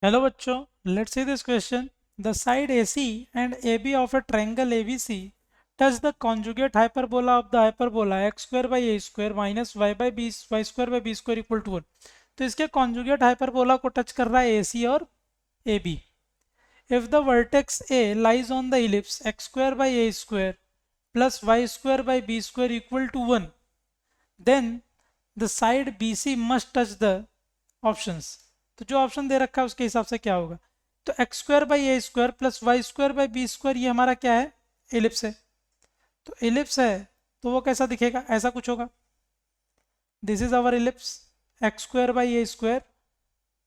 Hello bachcho, let's see this question. The side AC and AB of a triangle ABC touch the conjugate hyperbola of the hyperbola x square by a square minus y by b y square by b square equal to 1. तो इसके conjugate hyperbola को touch कर रहा है AC और AB. If the vertex A lies on the ellipse x square by a square plus y square by b square equal to 1, then the side BC must touch the options. तो जो option दे रखा है उसके हिसाब से क्या होगा, तो x square by A square plus y square by B square ये हमारा क्या है, एलिप्स है. तो एलिप्स है तो वो कैसा दिखेगा, ऐसा कुछ होगा. This is our ellipse, x square by A square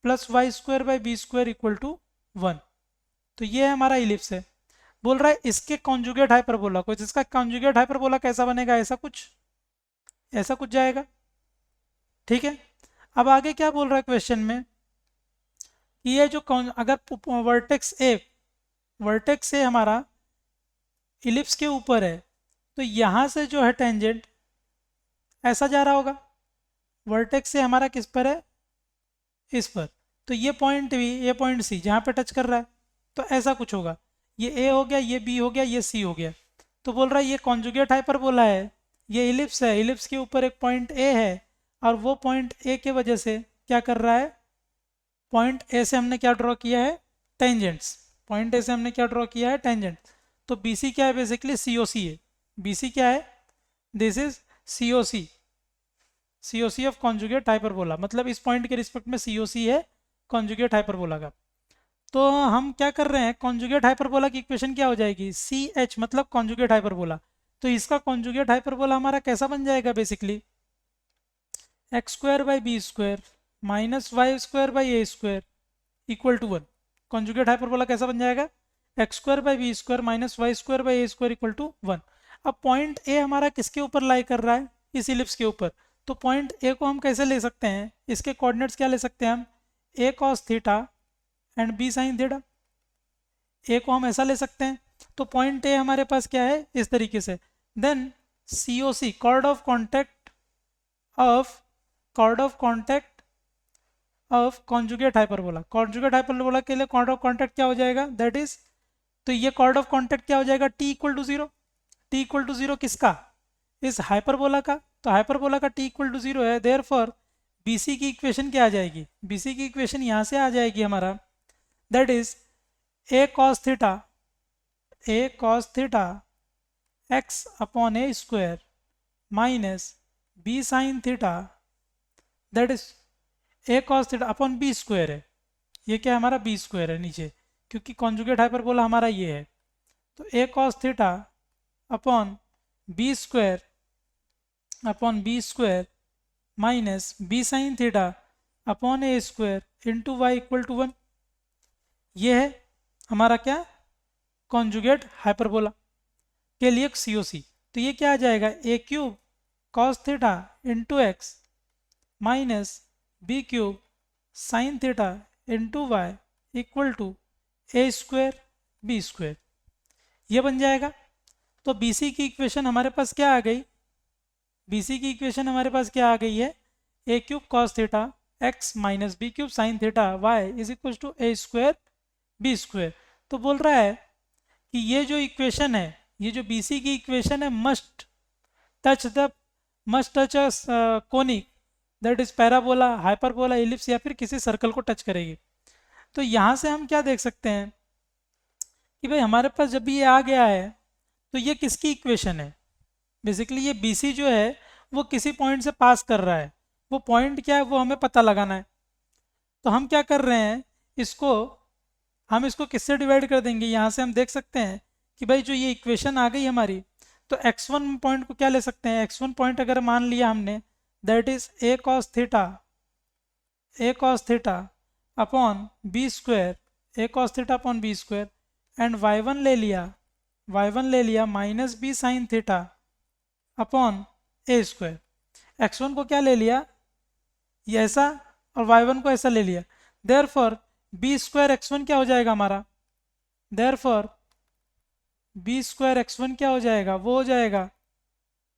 plus y square by B square equal to 1. तो ये हमारा एलिप्स है. बोल रहा है इसके कॉन्जुगेट हाइपरबोला को, जिसका कॉन्जुगेट हाइपरबोला कैसा बनेगा, ऐसा कुछ जाएगा. ठीक है. अब आगे क्या बोल रहा है क्वेश्चन में कि ये जो अगर वर्टेक्स ए हमारा इलिप्स के ऊपर है तो यहाँ से जो है टेंजेंट ऐसा जा रहा होगा. वर्टेक्स से हमारा किस पर है, इस पर. तो ये पॉइंट बी, ये पॉइंट सी जहाँ पे टच कर रहा है तो ऐसा कुछ होगा. ये ए हो गया, ये बी हो गया, ये सी हो गया. तो बोल रहा है ये कॉन्जुगेट हाइपरबोला है, ये इलिप्स है, इलिप्स के ऊपर एक पॉइंट ए है और वो पॉइंट ए के वजह से क्या कर रहा है, पॉइंट ए से हमने क्या ड्रॉ किया है, टेंजेंट्स. पॉइंट ए से हमने क्या ड्रॉ किया है, टेंजेंट. तो बी सी क्या है, बेसिकली सी ओ सी है. बी सी क्या है, this is C O C, C O C of conjugate hyperbola. मतलब इस पॉइंट के रिस्पेक्ट में सी ओ सी है कॉन्जुगेट हाइपरबोला का. तो हम क्या कर रहे हैं, कॉन्जुगेट हाइपरबोला की इक्वेशन क्या हो जाएगी, सी एच मतलब कॉन्जुगेट हाइपरबोला. तो इसका कॉन्जुगेट हाइपरबोला हमारा कैसा बन जाएगा, basically x square by B square minus y square by A square equal to 1. Conjugate hyperbola कैसा बन जाएगा, x square by B square minus y square by A square equal to 1. अब point A हमारा किसके ऊपर लाई कर रहा है, इस इलिप्स के ऊपर. तो पॉइंट ए को हम कैसे ले सकते हैं, इसके कोऑर्डिनेट्स क्या ले सकते हैं हम, A cos theta and B sine theta. A को हम ऐसा ले सकते हैं. तो पॉइंट ए हमारे पास क्या है, इस तरीके से. Then C O C chord of contact of conjugate hyperbola. Conjugate hyperbola के लिए कॉर्ड ऑफ कॉन्टैक्ट क्या हो जाएगा, दैट इज, तो ये कॉर्ड ऑफ कॉन्टैक्ट क्या हो जाएगा, T equal to zero. T equal to zero किसका, इस हाइपरबोला का. तो हाइपरबोला का टी इक्वल टू जीरो है, देयरफॉर बीसी की इक्वेशन क्या आ जाएगी, बीसी की इक्वेशन यहाँ से आ जाएगी हमारा, that is A cos theta x upon A square minus B sine theta, that is A cos theta upon B square है. ये क्या है, हमारा बी स्क्वायर है नीचे, क्योंकि कॉन्जुगेट हाइपरबोला हमारा ये है. तो A cos theta upon B square minus B sine theta upon A square into Y equal to 1. ये है हमारा क्या, कॉन्जुगेट हाइपरबोला के लिए सी ओ सी. तो ये क्या आ जाएगा, A cube cos theta into X minus B cube sine theta into Y equal to A square B square. ये बन जाएगा. तो बी सी की इक्वेशन हमारे पास क्या आ गई, बी सी की इक्वेशन हमारे पास क्या आ गई है, A cube cos theta X minus B cube sine theta Y is equal to A square B square. तो बोल रहा है कि ये जो इक्वेशन है, ये जो बी सी की इक्वेशन है must touch conic, that is parabola, hyperbola, ellipse या फिर किसी सर्कल को टच करेगी. तो यहाँ से हम क्या देख सकते हैं कि भाई हमारे पास जब ये आ गया है तो ये किसकी इक्वेशन है, बेसिकली ये बी सी जो है वो किसी पॉइंट से पास कर रहा है. वो पॉइंट क्या है वो हमें पता लगाना है. तो हम क्या कर रहे हैं, हम इसको किससे डिवाइड कर देंगे, यहाँ से हम देख सकते हैं कि भाई जो ये इक्वेशन आ गई हमारी, तो x1 पॉइंट को क्या ले सकते हैं, x1 पॉइंट अगर मान लिया हमने, that is A cos theta upon B square, A cos theta upon B square, and y1 ले लिया minus B sine theta upon ए स्क्वायर. x1 को क्या ले लिया, ये ऐसा, और y1 को ऐसा ले लिया. देयरफॉर बी स्क्वायर एक्स1 क्या हो जाएगा हमारा, देयरफॉर बी स्क्वायर एक्स1 क्या हो जाएगा, वो हो जाएगा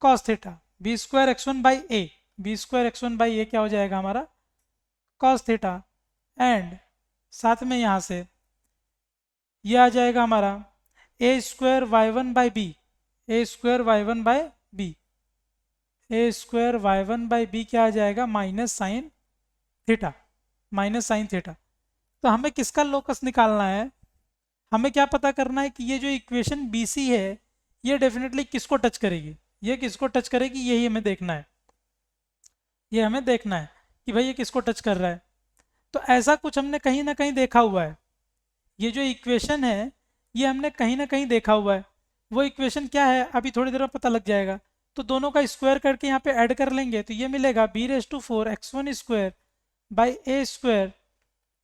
cos theta. B square X one by A, B square X one by A क्या हो जाएगा हमारा, कॉस थीटा. एंड साथ में यहाँ से ये आ जाएगा हमारा A square Y one by B, A square Y one by B, A square Y one by B क्या आ जाएगा, minus sine theta, minus sine theta. तो हमें किसका लोकस निकालना है, हमें क्या पता करना है कि ये जो इक्वेशन बी सी है ये डेफिनेटली किसको टच करेगी, ये किसको टच करेगी, यही हमें देखना है, ये हमें देखना है कि भाई ये किसको टच कर रहा है। तो ऐसा कुछ हमने कहीं ना कहीं देखा हुआ है, ये जो इक्वेशन है ये हमने कहीं ना कहीं देखा हुआ है। वो इक्वेशन क्या है अभी थोड़ी देर में पता लग जाएगा। तो दोनों का स्क्वायर करके यहाँ पे ऐड कर लेंगे तो ये मिलेगा b raise to 4 x1 square by A square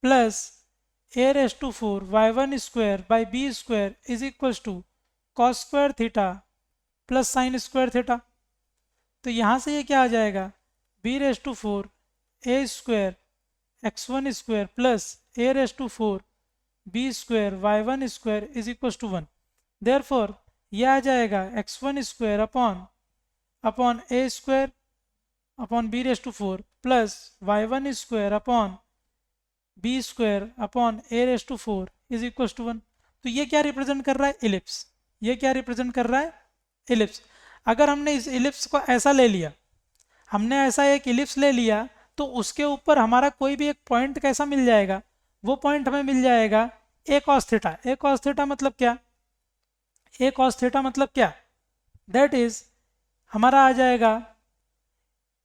plus a raise to 4 y1 square by B square is equals to cos square theta plus sine square theta. तो यहाँ से ये क्या आ जाएगा, b raise to 4 a square x1 square plus a raise to 4 b square Y one square is equal to 1। Therefore यह आ जाएगा x1 square upon A square upon b raise to 4 plus y one square upon B square upon a raise to 4 is equal to 1। तो ये क्या represent कर रहा है, ellipse. ये क्या रिप्रेजेंट कर रहा है, इलिप्स। अगर हमने इस इलिप्स को ऐसा ले लिया, हमने ऐसा एक इलिप्स ले लिया तो उसके ऊपर हमारा कोई भी एक पॉइंट कैसा मिल जाएगा, वो पॉइंट हमें मिल जाएगा ए कॉस थीटा। ए कॉस थीटा मतलब क्या, ए कॉस थीटा मतलब क्या, दैट इज हमारा आ जाएगा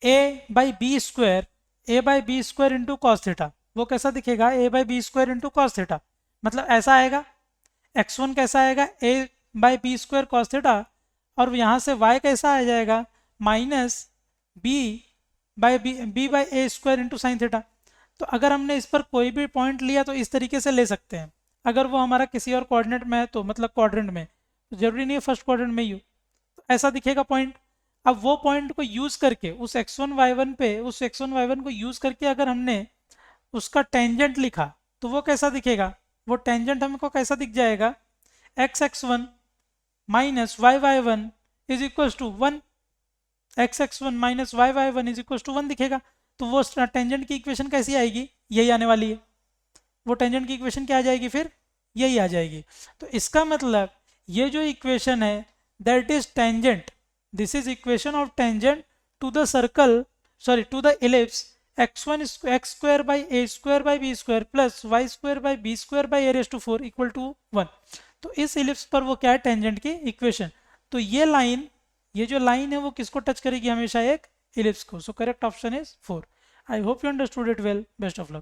A by B square, A by B square into cos theta. वो कैसा दिखेगा, A by B square into cos theta, मतलब ऐसा आएगा। x1 कैसा आएगा, A by B square cos theta, और यहाँ से y कैसा आ जाएगा, minus B by A square into sine theta. तो अगर हमने इस पर कोई भी पॉइंट लिया तो इस तरीके से ले सकते हैं। अगर वो हमारा किसी और कोऑर्डिनेट में है तो मतलब क्वाड्रेंट में, तो जरूरी नहीं है फर्स्ट क्वाड्रेंट में ही हो, तो ऐसा दिखेगा पॉइंट। अब वो पॉइंट को यूज़ करके उस x1 y1 पे, उस x1 y1 को यूज़ करके अगर हमने उसका टेंजेंट लिखा तो वो कैसा दिखेगा, वो टेंजेंट हमको कैसा दिख जाएगा, x(x1) minus y(y1) is equal to 1, x(x1) minus y(y1) is equal to 1 दिखेगा। तो वो टेंजेंट की इक्वेशन कैसी आएगी, यही आने वाली है। वो टेंजेंट की इक्वेशन क्या आ जाएगी, फिर यही आ जाएगी। तो इसका मतलब ये जो इक्वेशन है that is tangent, this is equation of tangent to the circle, sorry to the ellipse x1 x square by A square by B square plus y square by B square by a raise to 4 equal to 1। तो इस ellipse पर वो क्या है, tangent की equation. तो ये line, ये जो लाइन है वो किसको टच करेगी, हमेशा एक इलिप्स को। So correct option is 4। I hope you understood it well, best of luck.